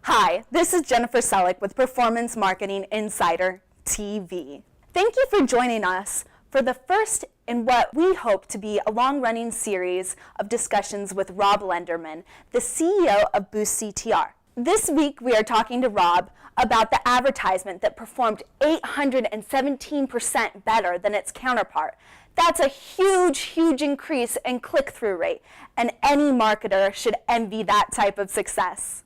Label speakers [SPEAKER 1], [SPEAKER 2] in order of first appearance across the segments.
[SPEAKER 1] Hi, this is Jennifer Selleck with Performance Marketing Insider TV. Thank you for joining us for the first in what we hope to be a long-running series of discussions with Rob Lenderman, the CEO of Boost CTR. This week we are talking to Rob about the advertisement that performed 817% better than its counterpart. That's a huge increase in click-through rate, and any marketer should envy that type of success.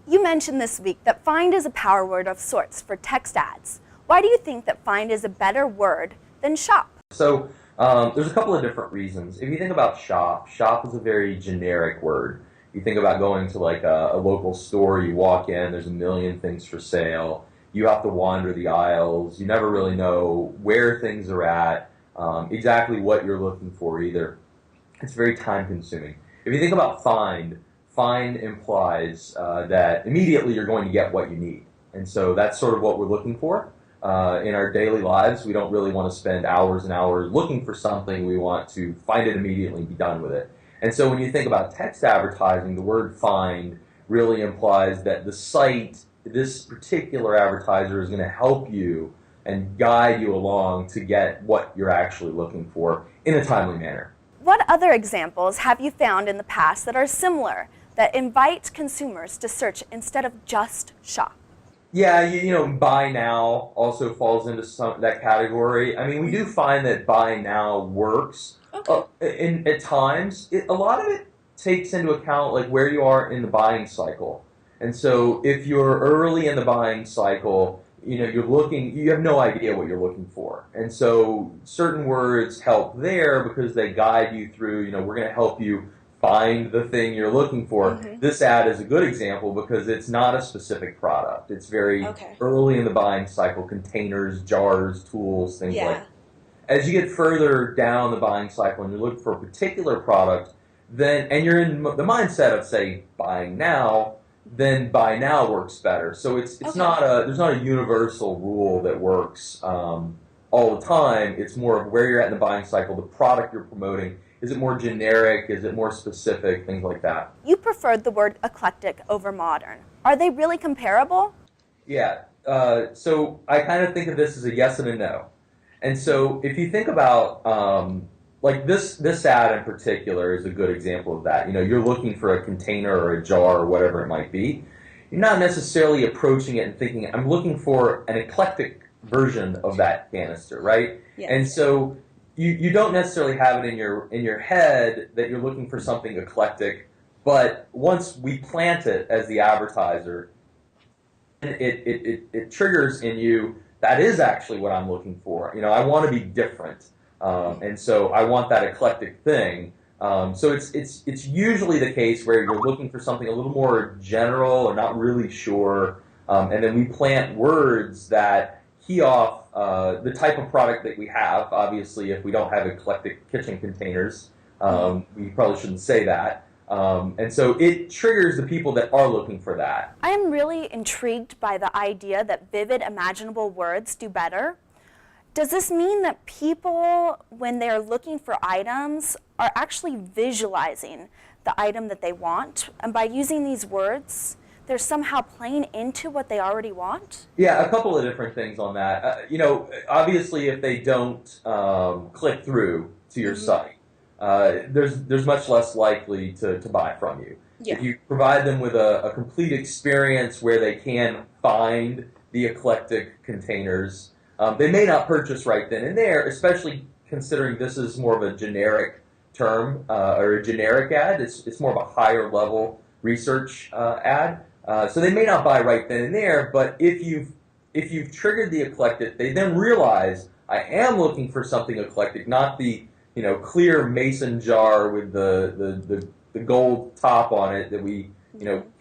[SPEAKER 1] You mentioned this week that find is a power word of sorts for text ads. Why do you think that find is a better word than shop?
[SPEAKER 2] So there's a couple of different reasons. If you think about shop is a very generic word. You think about going to like a local store, you walk in, there's a million things for sale. You have to wander the aisles. You never really know where things are at, exactly what you're looking for either. It's very time consuming. If you think about find implies that immediately you're going to get what you need. And so that's sort of what we're looking for. In our daily lives, we don't really want to spend hours and hours looking for something. We want to find it immediately and be done with it. And so when you think about text advertising, the word find really implies that the site, this particular advertiser, is going to help you and guide you along to get what you're actually looking for in a timely manner.
[SPEAKER 1] What other examples have you found in the past that are similar, that invite consumers to search instead of just shop?
[SPEAKER 2] Yeah, you know, buy now also falls into that category. I mean, we do find that buy now works. Okay. At times, a lot of it takes into account like where you are in the buying cycle. And so if you're early in the buying cycle, you know, you have no idea what you're looking for. And so certain words help there because they guide you through, you know, we're going to help you find the thing you're looking for. Mm-hmm. This ad is a good example because it's not a specific product. It's very early in the buying cycle, containers, jars, tools, things like that. As you get further down the buying cycle and you're looking for a particular product, and you're in the mindset of, say, buying now, then buy now works better. So there's not a universal rule that works all the time. It's more of where you're at in the buying cycle, the product you're promoting. Is it more generic? Is it more specific? Things like that.
[SPEAKER 1] You preferred the word eclectic over modern. Are they really comparable?
[SPEAKER 2] Yeah. So I kind of think of this as a yes and a no. And so if you think about like this ad in particular is a good example of that. You know, you're looking for a container or a jar or whatever it might be. You're not necessarily approaching it and thinking, I'm looking for an eclectic version of that canister, right? Yes. And so you don't necessarily have it in your head that you're looking for something eclectic, but once we plant it as the advertiser, it triggers in you, that is actually what I'm looking for. You know, I want to be different. And so I want that eclectic thing. So it's usually the case where you're looking for something a little more general or not really sure, and then we plant words that key off the type of product that we have. Obviously, if we don't have eclectic kitchen containers, we probably shouldn't say that. And so it triggers the people that are looking for that.
[SPEAKER 1] I am really intrigued by the idea that vivid, imaginable words do better. Does this mean that people, when they're looking for items, are actually visualizing the item that they want? And by using these words, they're somehow playing into what they already want?
[SPEAKER 2] Yeah, a couple of different things on that. You know, obviously, if they don't click through to your site, there's much less likely to buy from you. Yeah. If you provide them with a complete experience where they can find the eclectic containers, they may not purchase right then and there, especially considering this is more of a generic term or a generic ad. It's more of a higher level research ad. So they may not buy right then and there, but if you've triggered the eclectic, they then realize I am looking for something eclectic, not the clear mason jar with the gold top on it that we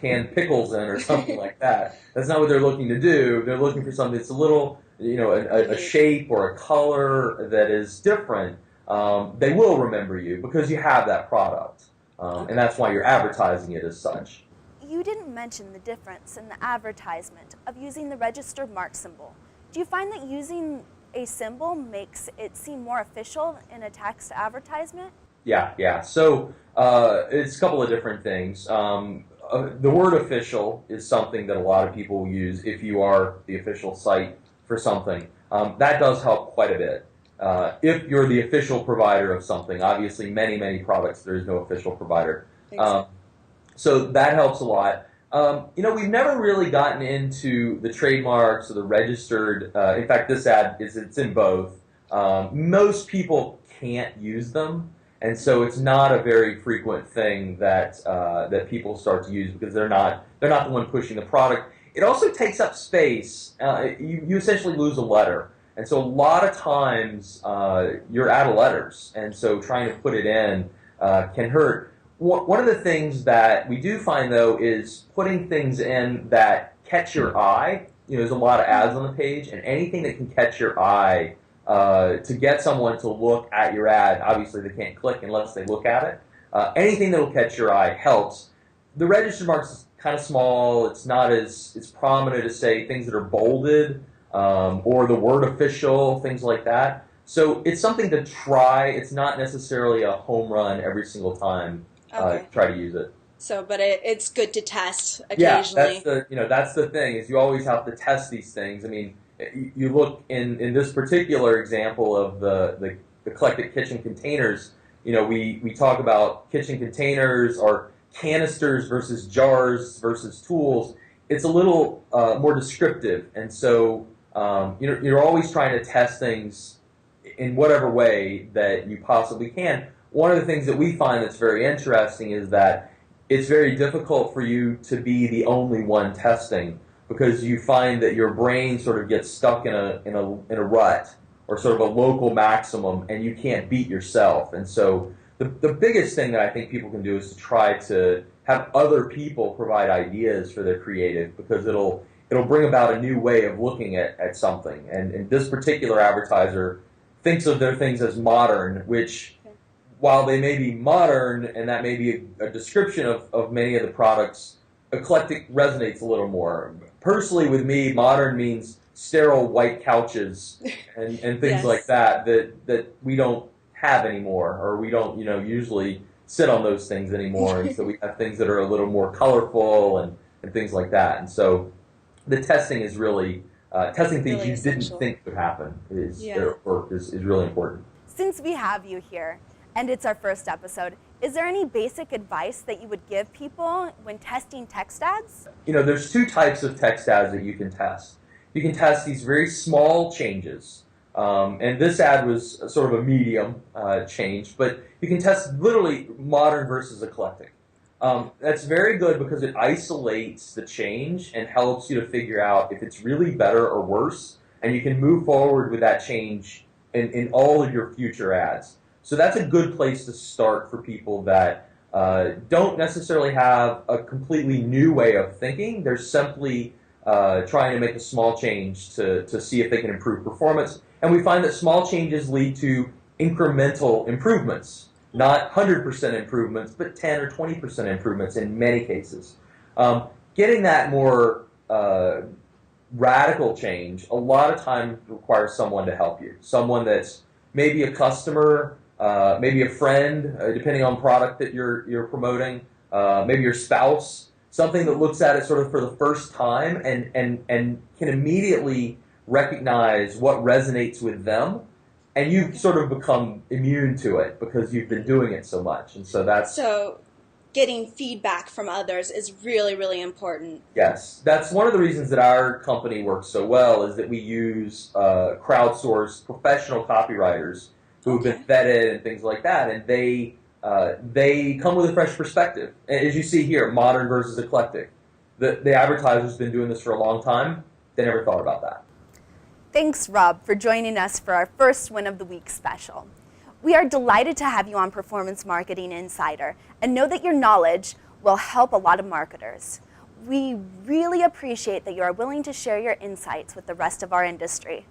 [SPEAKER 2] can pickles in or something like that. That's not what they're looking to do. They're looking for something that's a little a shape or a color that is different. they will remember you because you have that product. And that's why you're advertising it as such.
[SPEAKER 1] You didn't mention the difference in the advertisement of using the registered mark symbol. Do you find that using a symbol makes it seem more official in a text advertisement?
[SPEAKER 2] Yeah. So it's a couple of different things. The word official is something that a lot of people use if you are the official site for something. That does help quite a bit. If you're the official provider of something, obviously many products there is no official provider. So that helps a lot. We've never really gotten into the trademarks or the registered. In fact, this ad it's in both. Most people can't use them, and so it's not a very frequent thing that that people start to use because they're not the one pushing the product. It also takes up space. You essentially lose a letter, and so a lot of times you're out of letters, and so trying to put it in can hurt. One of the things that we do find, though, is putting things in that catch your eye. There's a lot of ads on the page, and anything that can catch your eye to get someone to look at your ad. Obviously, they can't click unless they look at it. Anything that will catch your eye helps. The registered marks is kind of small. It's not as prominent as, say, things that are bolded or the word official, things like that. So it's something to try. It's not necessarily a home run every single time. Try to use it.
[SPEAKER 3] So, but it's good to test occasionally.
[SPEAKER 2] Yeah, that's the thing is you always have to test these things. I mean, you look in this particular example of the Eclectic kitchen containers. We talk about kitchen containers or canisters versus jars versus tools. It's a little more descriptive, and so you're always trying to test things in whatever way that you possibly can. One of the things that we find that's very interesting is that it's very difficult for you to be the only one testing because you find that your brain sort of gets stuck in a rut or sort of a local maximum, and you can't beat yourself. And so the biggest thing that I think people can do is to try to have other people provide ideas for their creative because it'll bring about a new way of looking at something. And this particular advertiser thinks of their things as modern, which while they may be modern, and that may be a description of many of the products, eclectic resonates a little more. Personally, with me, modern means sterile white couches and things
[SPEAKER 3] Yes.
[SPEAKER 2] like that we don't have anymore, or we don't usually sit on those things anymore. And so we have things that are a little more colorful and things like that. And so the testing is really testing things
[SPEAKER 3] Really
[SPEAKER 2] you
[SPEAKER 3] essential.
[SPEAKER 2] didn't think would happen is really important.
[SPEAKER 1] Since we have you here, and it's our first episode, is there any basic advice that you would give people when testing text ads?
[SPEAKER 2] There's two types of text ads that you can test. You can test these very small changes, and this ad was sort of a medium change, but you can test literally modern versus eclectic. That's very good because it isolates the change and helps you to figure out if it's really better or worse, and you can move forward with that change in all of your future ads. So that's a good place to start for people that don't necessarily have a completely new way of thinking. They're simply trying to make a small change to see if they can improve performance. And we find that small changes lead to incremental improvements, not 100% improvements, but 10 or 20% improvements in many cases. Getting that more radical change a lot of times requires someone to help you, someone that's maybe a customer, maybe a friend, depending on product that you're promoting, maybe your spouse, something that looks at it sort of for the first time and can immediately recognize what resonates with them, and you sort of become immune to it because you've been doing it so much. And so
[SPEAKER 3] getting feedback from others is really, really important.
[SPEAKER 2] Yes, that's one of the reasons that our company works so well is that we use crowdsourced professional copywriters who have been vetted and things like that, and they come with a fresh perspective. As you see here, modern versus eclectic. The advertiser's been doing this for a long time. They never thought about that.
[SPEAKER 1] Thanks, Rob, for joining us for our first Win of the Week special. We are delighted to have you on Performance Marketing Insider and know that your knowledge will help a lot of marketers. We really appreciate that you are willing to share your insights with the rest of our industry.